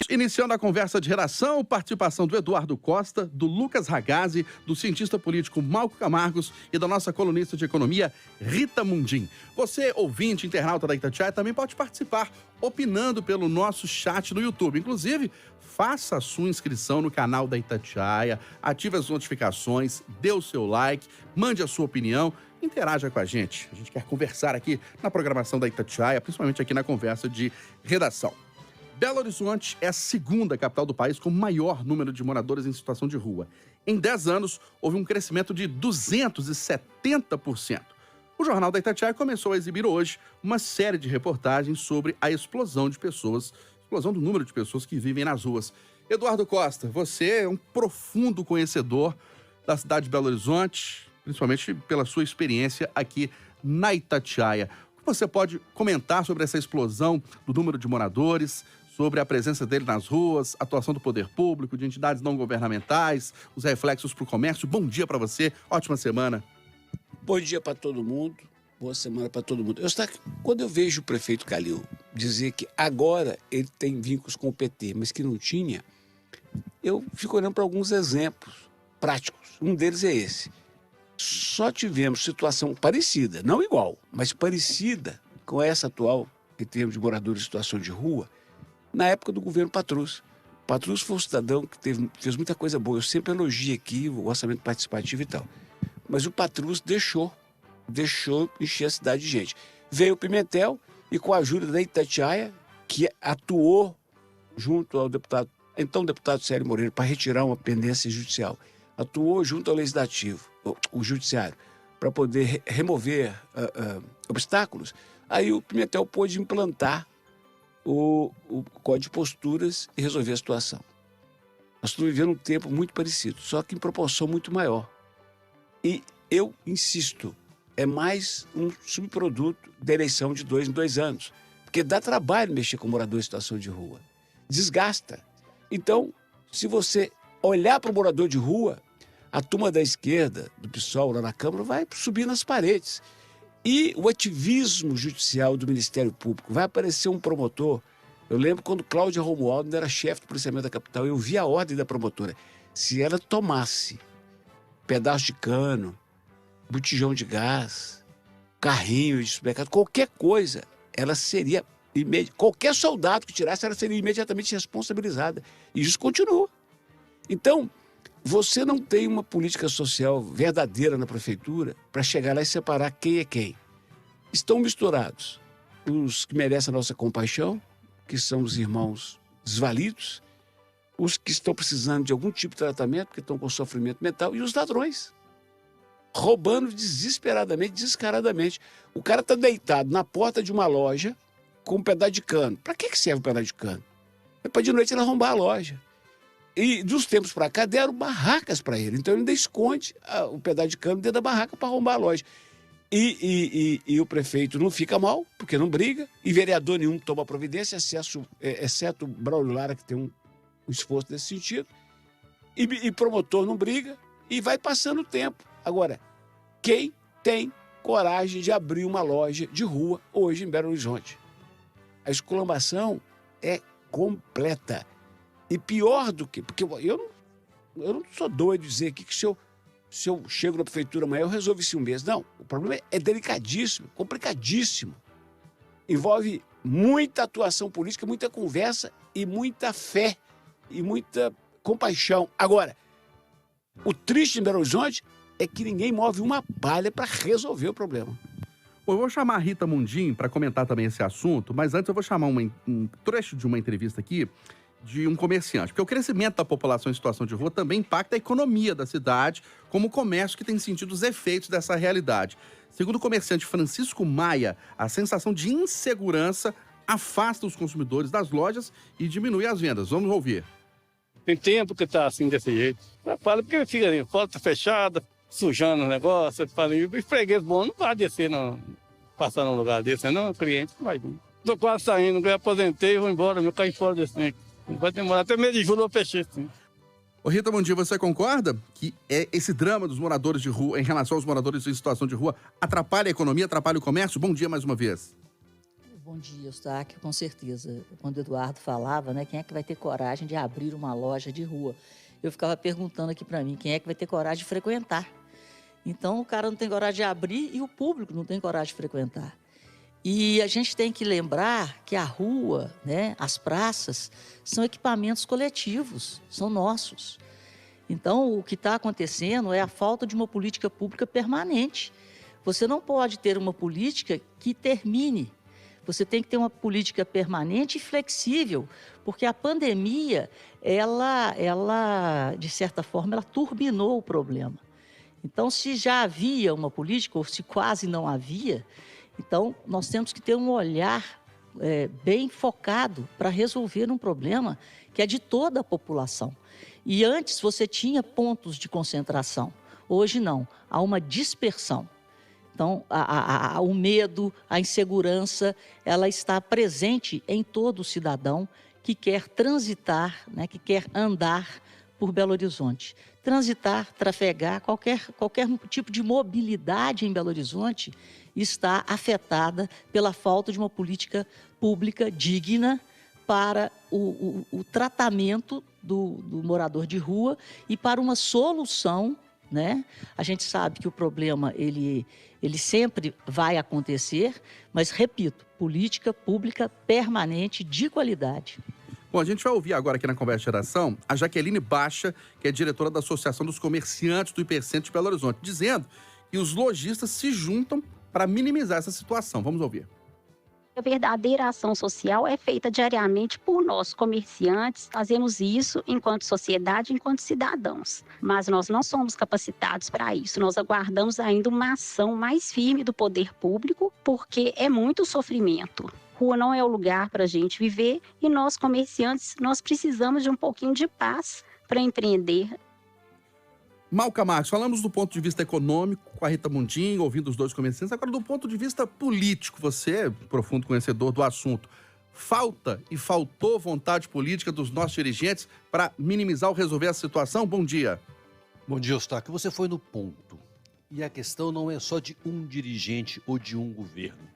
Iniciando a conversa de redação, participação do Eduardo Costa, do Lucas Ragazzi, do cientista político Malco Camargos e da nossa colunista de economia, Rita Mundim. Você, ouvinte, internauta da Itatiaia, também pode participar opinando pelo nosso chat no YouTube. Inclusive, faça a sua inscrição no canal da Itatiaia, ative as notificações, dê o seu like, mande a sua opinião, interaja com a gente. A gente quer conversar aqui na programação da Itatiaia, principalmente aqui na conversa de redação. Belo Horizonte é a segunda capital do país com o maior número de moradores em situação de rua. Em 10 anos, houve um crescimento de 270%. O Jornal da Itatiaia começou a exibir hoje uma série de reportagens sobre a explosão do número de pessoas que vivem nas ruas. Eduardo Costa, você é um profundo conhecedor da cidade de Belo Horizonte, principalmente pela sua experiência aqui na Itatiaia. O que você pode comentar sobre essa explosão do número de moradores, sobre a presença dele nas ruas, atuação do poder público, de entidades não governamentais, os reflexos para o comércio? Bom dia para você, ótima semana. Bom dia para todo mundo, boa semana para todo mundo. Quando eu vejo o prefeito Calil dizer que agora ele tem vínculos com o PT, mas que não tinha, eu fico olhando para alguns exemplos práticos. Um deles é esse. Só tivemos situação parecida, não igual, mas parecida com essa atual, em termos de moradores em situação de rua, na época do governo Patrus. Patrus foi um cidadão que fez muita coisa boa. Eu sempre elogio aqui o orçamento participativo e tal. Mas o Patrus deixou encher a cidade de gente. Veio o Pimentel e, com a ajuda da Itatiaia, que atuou junto ao deputado Célio Moreira, para retirar uma pendência judicial, atuou junto ao Legislativo, o Judiciário, para poder remover obstáculos. Aí o Pimentel pôde implantar o código de posturas e resolver a situação. Nós estamos vivendo um tempo muito parecido, só que em proporção muito maior. E eu insisto, é mais um subproduto da eleição de 2 em 2 anos. Porque dá trabalho mexer com morador em situação de rua. Desgasta. Então, se você olhar para o morador de rua, a turma da esquerda, do PSOL lá na Câmara, vai subir nas paredes. E o ativismo judicial do Ministério Público, vai aparecer um promotor. Eu lembro quando Cláudia Romualdo era chefe do policiamento da capital, eu vi a ordem da promotora. Se ela tomasse pedaço de cano, botijão de gás, carrinho de supermercado, qualquer coisa, ela seria, qualquer soldado que tirasse, ela seria imediatamente responsabilizada. E isso continua. Então, você não tem uma política social verdadeira na prefeitura para chegar lá e separar quem é quem. Estão misturados os que merecem a nossa compaixão, que são os irmãos desvalidos, os que estão precisando de algum tipo de tratamento, que estão com sofrimento mental, e os ladrões, roubando desesperadamente, descaradamente. O cara está deitado na porta de uma loja com um pedaço de cano. Para que serve um pedaço de cano? É para de noite ele arrombar a loja. E dos tempos para cá deram barracas para ele. Então ele ainda esconde o pedaço de cano dentro da barraca para arrombar a loja. E o prefeito não fica mal, porque não briga, e vereador nenhum toma providência, exceto o Braulio Lara, que tem um esforço nesse sentido, e promotor não briga, e vai passando o tempo. Agora, quem tem coragem de abrir uma loja de rua hoje em Belo Horizonte? A exclamação é completa. E pior do que... Porque eu não sou doido de dizer aqui que se eu chego na prefeitura amanhã, eu resolvo isso em um mês. Não, o problema é delicadíssimo, complicadíssimo. Envolve muita atuação política, muita conversa e muita fé e muita compaixão. Agora, o triste em Belo Horizonte é que ninguém move uma palha para resolver o problema. Bom, eu vou chamar a Rita Mundim para comentar também esse assunto, mas antes eu vou chamar um trecho de uma entrevista aqui de um comerciante, porque o crescimento da população em situação de rua também impacta a economia da cidade, como o comércio que tem sentido os efeitos dessa realidade. Segundo o comerciante Francisco Maia, a sensação de insegurança afasta os consumidores das lojas e diminui as vendas. Vamos ouvir. Tem tempo que tá assim desse jeito. Atrapalha porque fica ali, porta fechada, sujando o negócio. E o freguês bom não vai descer, não, passar num lugar desse, não, o cliente não vai vir. Tô quase saindo, eu aposentei e vou embora, meu cair fora desse tempo. Vai demorar até mês de julho eu fechei, sim. Ô Rita, bom dia. Você concorda que esse drama dos moradores de rua, em relação aos moradores em situação de rua, atrapalha a economia, atrapalha o comércio? Bom dia mais uma vez. Bom dia, Eustáquio, com certeza. Quando o Eduardo falava, né, quem é que vai ter coragem de abrir uma loja de rua? Eu ficava perguntando aqui para mim, quem é que vai ter coragem de frequentar? Então, o cara não tem coragem de abrir e o público não tem coragem de frequentar. E a gente tem que lembrar que a rua, né, as praças, são equipamentos coletivos, são nossos. Então, o que está acontecendo é a falta de uma política pública permanente. Você não pode ter uma política que termine. Você tem que ter uma política permanente e flexível, porque a pandemia, ela de certa forma, ela turbinou o problema. Então, se já havia uma política, ou se quase não havia, então nós temos que ter um olhar bem focado para resolver um problema que é de toda a população. E antes você tinha pontos de concentração, hoje não, há uma dispersão. Então, o medo, a insegurança, ela está presente em todo cidadão que quer transitar, né, que quer andar por Belo Horizonte. Transitar, trafegar, qualquer tipo de mobilidade em Belo Horizonte está afetada pela falta de uma política pública digna para o tratamento do morador de rua e para uma solução, né? A gente sabe que o problema ele sempre vai acontecer, mas, repito, política pública permanente de qualidade. Bom, a gente vai ouvir agora aqui na Conversa de Geração a Jaqueline Baixa, que é diretora da Associação dos Comerciantes do Hipercentro de Belo Horizonte, dizendo que os lojistas se juntam para minimizar essa situação. Vamos ouvir. A verdadeira ação social é feita diariamente por nós, comerciantes. Fazemos isso enquanto sociedade, enquanto cidadãos. Mas nós não somos capacitados para isso. Nós aguardamos ainda uma ação mais firme do poder público, porque é muito sofrimento. Rua não é o lugar para a gente viver e nós, comerciantes, nós precisamos de um pouquinho de paz para empreender. Malca Marques, falamos do ponto de vista econômico com a Rita Mundim, ouvindo os dois comerciantes. Agora, do ponto de vista político, você é profundo conhecedor do assunto. Faltou vontade política dos nossos dirigentes para minimizar ou resolver a situação? Bom dia. Bom dia, Eustáquio. Você foi no ponto. E a questão não é só de um dirigente ou de um governo.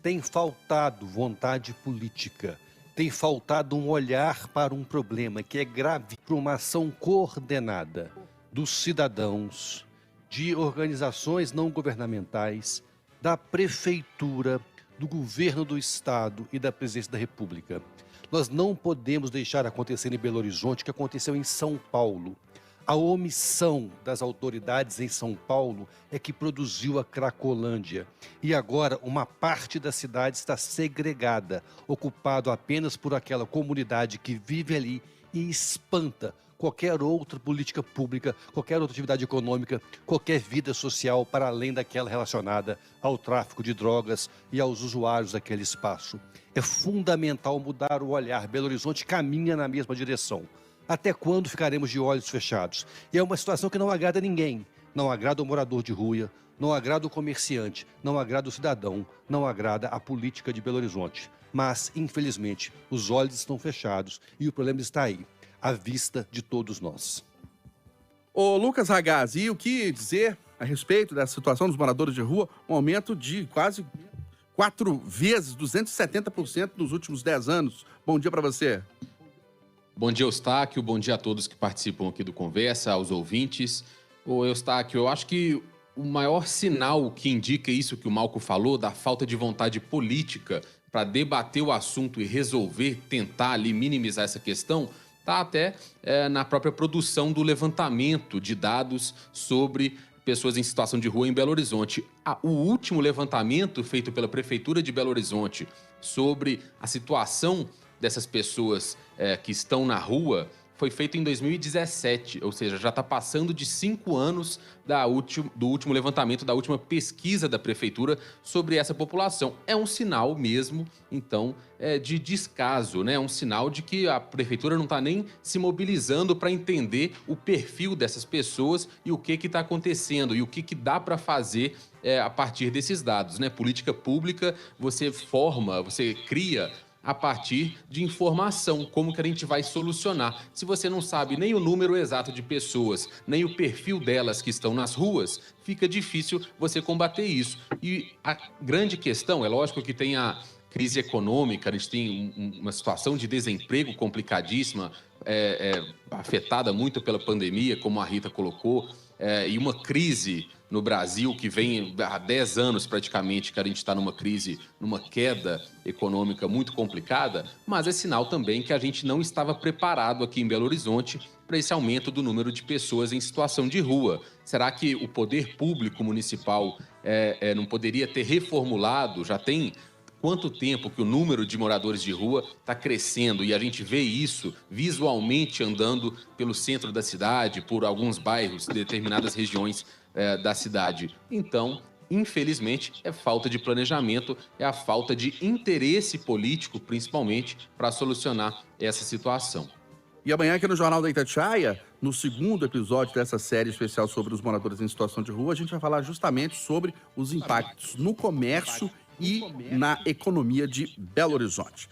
Tem faltado vontade política. Tem faltado um olhar para um problema que é grave, para uma ação coordenada dos cidadãos, de organizações não governamentais, da prefeitura, do governo do estado e da presidência da República. Nós não podemos deixar acontecer em Belo Horizonte o que aconteceu em São Paulo. A omissão das autoridades em São Paulo é que produziu a Cracolândia. E agora uma parte da cidade está segregada, ocupado apenas por aquela comunidade que vive ali e espanta qualquer outra política pública, qualquer outra atividade econômica, qualquer vida social para além daquela relacionada ao tráfico de drogas e aos usuários daquele espaço. É fundamental mudar o olhar. Belo Horizonte caminha na mesma direção. Até quando ficaremos de olhos fechados? E é uma situação que não agrada ninguém. Não agrada o morador de rua, não agrada o comerciante, não agrada o cidadão, não agrada a política de Belo Horizonte. Mas, infelizmente, os olhos estão fechados e o problema está aí, à vista de todos nós. Ô Lucas Ragazzi, e o que dizer a respeito dessa situação dos moradores de rua? Um aumento de quase 4 vezes, 270% nos últimos 10 anos. Bom dia para você. Bom dia, Eustáquio. Bom dia a todos que participam aqui do Conversa, aos ouvintes. Ô, Eustáquio, eu acho que o maior sinal que indica isso que o Malco falou, da falta de vontade política para debater o assunto e resolver, tentar ali minimizar essa questão, está até na própria produção do levantamento de dados sobre pessoas em situação de rua em Belo Horizonte. O último levantamento feito pela Prefeitura de Belo Horizonte sobre a situação dessas pessoas que estão na rua foi feito em 2017, ou seja, já está passando de 5 anos do último levantamento, da última pesquisa da Prefeitura sobre essa população. É um sinal mesmo, então, de descaso, né? É um sinal de que a Prefeitura não está nem se mobilizando para entender o perfil dessas pessoas e o que está acontecendo e o que dá para fazer a partir desses dados, né? Política pública, você cria a partir de informação, como que a gente vai solucionar. Se você não sabe nem o número exato de pessoas, nem o perfil delas que estão nas ruas, fica difícil você combater isso. E a grande questão, é lógico que tem a crise econômica, a gente tem uma situação de desemprego complicadíssima, afetada muito pela pandemia, como a Rita colocou, e uma crise no Brasil que vem há 10 anos praticamente, que a gente está numa crise, numa queda econômica muito complicada, mas é sinal também que a gente não estava preparado aqui em Belo Horizonte para esse aumento do número de pessoas em situação de rua. Será que o poder público municipal não poderia ter reformulado? Já tem quanto tempo que o número de moradores de rua está crescendo e a gente vê isso visualmente andando pelo centro da cidade, por alguns bairros, determinadas regiões da cidade. Então, infelizmente, é falta de planejamento, é a falta de interesse político, principalmente, para solucionar essa situação. E amanhã aqui no Jornal da Itatiaia, no segundo episódio dessa série especial sobre os moradores em situação de rua, a gente vai falar justamente sobre os impactos no comércio e na economia de Belo Horizonte.